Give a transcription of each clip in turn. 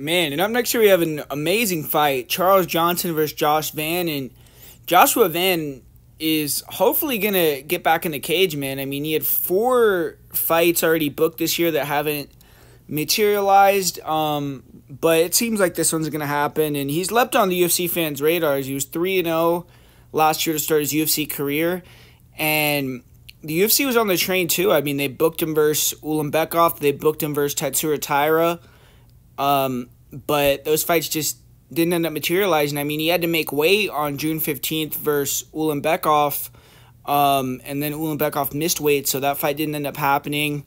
Man, and up next here we have an amazing fight. Charles Johnson versus Josh Van. And Joshua Van is hopefully going to get back in the cage, man. I mean, he had 4 fights already booked this year that haven't materialized. But it seems like this one's going to happen. And he's leapt on the UFC fans' radars. He was 3-0 last year to start his UFC career. And the UFC was on the train too. I mean, they booked him versus Ulanbekov. They booked him versus Tatsuro Taira. But those fights just didn't end up materializing. I mean, he had to make weight on June 15th versus Ulanbekov, and then Ulanbekov missed weight, so that fight didn't end up happening.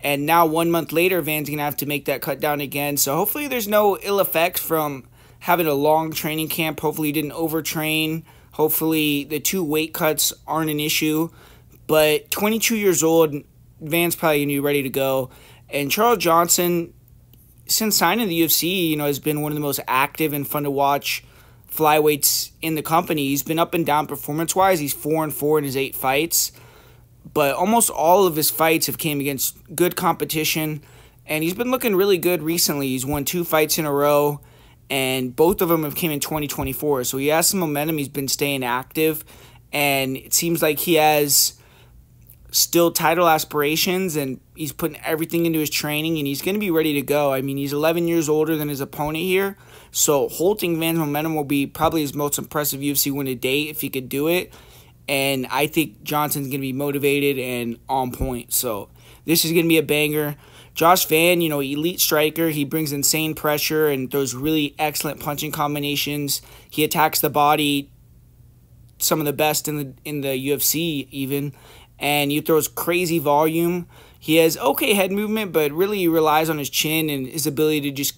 And now 1 month later, Van's going to have to make that cut down again. So hopefully there's no ill effects from having a long training camp. Hopefully he didn't overtrain. Hopefully the 2 weight cuts aren't an issue. But 22 years old, Van's probably going to be ready to go. And Charles Johnson, since signing the UFC, has been one of the most active and fun to watch flyweights in the company. He's been up and down performance-wise. He's 4-4 in his 8 fights. But almost all of his fights have came against good competition. And he's been looking really good recently. He's won 2 fights in a row. And both of them have came in 2024. So he has some momentum. He's been staying active. And it seems like he has still title aspirations, and he's putting everything into his training, and he's going to be ready to go. I mean, he's 11 years older than his opponent here, so halting Van's momentum will be probably his most impressive UFC win to date if he could do it, and I think Johnson's going to be motivated and on point, so this is going to be a banger. Josh Van, elite striker. He brings insane pressure and throws really excellent punching combinations. He attacks the body, some of the best in the UFC even, and he throws crazy volume. He has okay head movement, but really he relies on his chin and his ability to just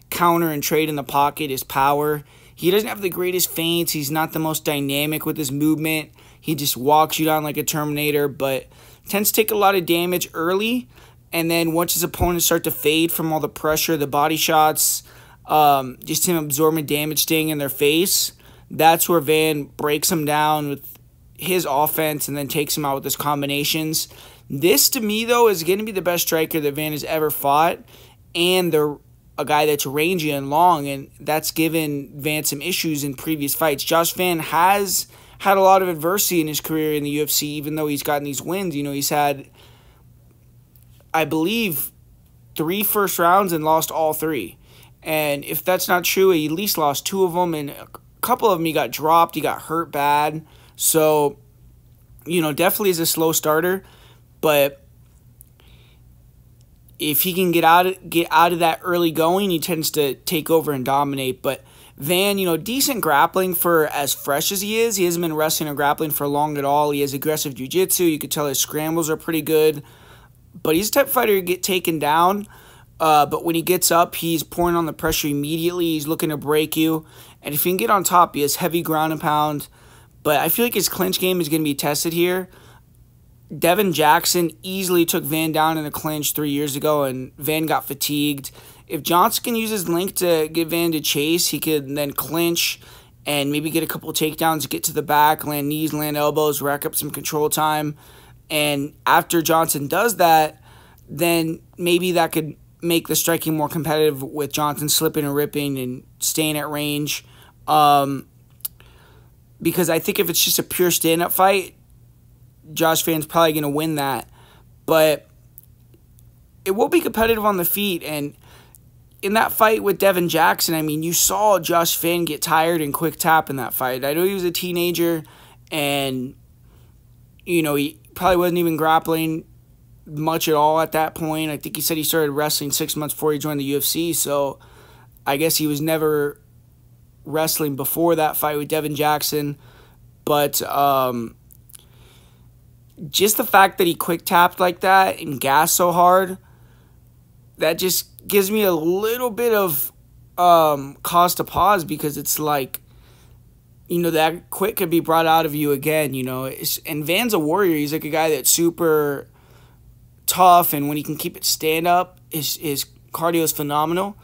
counter and trade in the pocket, his power. He doesn't have the greatest feints. He's not the most dynamic with his movement. He just walks you down like a Terminator, but tends to take a lot of damage early. And then once his opponents start to fade from all the pressure, the body shots, just him absorbing damage, staying in their face, that's where Van breaks him down with his offense and then takes him out with his combinations. This, to me, though, is going to be the best striker that Van has ever fought, and they're a guy that's rangy and long, and that's given Van some issues in previous fights. Josh Van has had a lot of adversity in his career in the UFC, even though he's gotten these wins. He's had, I believe, 3 first rounds and lost all 3. And if that's not true, he at least lost 2 of them, and a couple of them he got dropped, he got hurt bad. So, definitely is a slow starter, but if he can get out of that early going, he tends to take over and dominate. But Van, decent grappling for as fresh as he is. He hasn't been wrestling or grappling for long at all. He has aggressive jiu-jitsu. You could tell his scrambles are pretty good. But he's the type of fighter to get taken down. But when he gets up, he's pouring on the pressure immediately. He's looking to break you. And if he can get on top, he has heavy ground and pound. But I feel like his clinch game is going to be tested here. Devin Jackson easily took Van down in a clinch 3 years ago, and Van got fatigued. If Johnson can use his length to get Van to chase, he could then clinch and maybe get a couple of takedowns, get to the back, land knees, land elbows, rack up some control time. And after Johnson does that, then maybe that could make the striking more competitive with Johnson slipping and ripping and staying at range. Because I think if it's just a pure stand-up fight, Josh Van's probably going to win that. But it will be competitive on the feet. And in that fight with Devin Jackson, I mean, you saw Josh Van get tired and quick tap in that fight. I know he was a teenager, and, he probably wasn't even grappling much at all at that point. I think he said he started wrestling 6 months before he joined the UFC. So I guess he was never wrestling before that fight with Devin Jackson, but just the fact that he quick tapped like that and gassed so hard, that just gives me a little bit of cause to pause, because it's like, that quick could be brought out of you again, and Van's a warrior. He's like a guy that's super tough, and when he can keep it stand up, his cardio is phenomenal.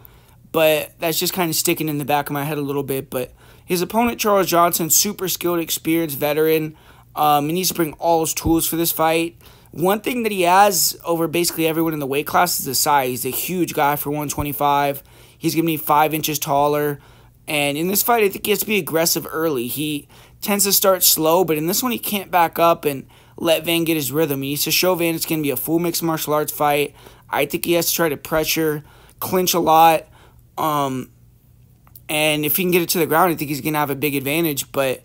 But that's just kind of sticking in the back of my head a little bit. But his opponent, Charles Johnson, super skilled, experienced veteran. He needs to bring all his tools for this fight. One thing that he has over basically everyone in the weight class is the size. He's a huge guy for 125. he's going to be 5 inches taller. And in this fight, I think he has to be aggressive early. He tends to start slow, but in this one, he can't back up and let Van get his rhythm. He needs to show Van it's going to be a full mixed martial arts fight. I think he has to try to pressure, clinch a lot. And if he can get it to the ground, I think he's going to have a big advantage. But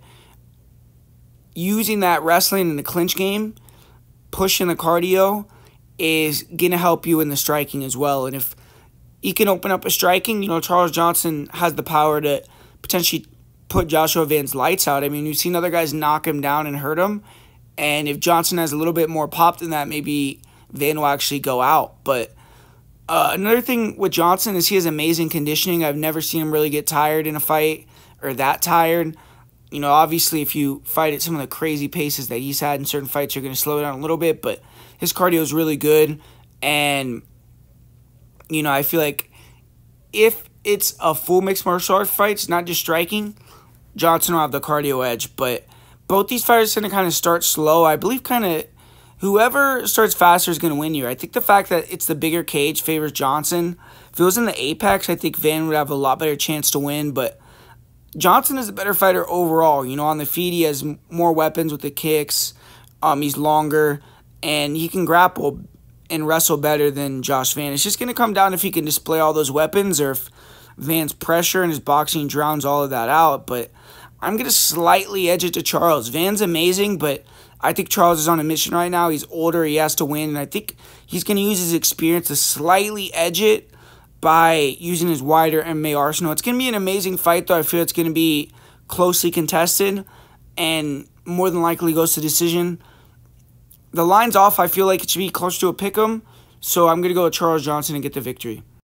using that wrestling in the clinch game, pushing the cardio, is going to help you in the striking as well. And if he can open up a striking, Charles Johnson has the power to potentially put Joshua Van's lights out. I mean, we've seen other guys knock him down and hurt him. And if Johnson has a little bit more pop than that, maybe Van will actually go out. But another thing with Johnson is he has amazing conditioning. I've never seen him really get tired in a fight or that tired. Obviously, if you fight at some of the crazy paces that he's had in certain fights, you're going to slow down a little bit. But his cardio is really good. And, I feel like if it's a full mixed martial arts fight, it's not just striking, Johnson will have the cardio edge. But both these fighters are going to kind of start slow. I believe whoever starts faster is going to win here. I think the fact that it's the bigger cage favors Johnson. If it was in the Apex, I think Van would have a lot better chance to win. But Johnson is a better fighter overall. On the feet, he has more weapons with the kicks. He's longer, and he can grapple and wrestle better than Josh Van. It's just going to come down if he can display all those weapons or if Van's pressure and his boxing drowns all of that out. But I'm going to slightly edge it to Charles. Van's amazing, but I think Charles is on a mission right now. He's older. He has to win, and I think he's going to use his experience to slightly edge it by using his wider MMA arsenal. It's going to be an amazing fight, though. I feel it's going to be closely contested and more than likely goes to decision. The line's off. I feel like it should be close to a pick'em, so I'm going to go with Charles Johnson and get the victory.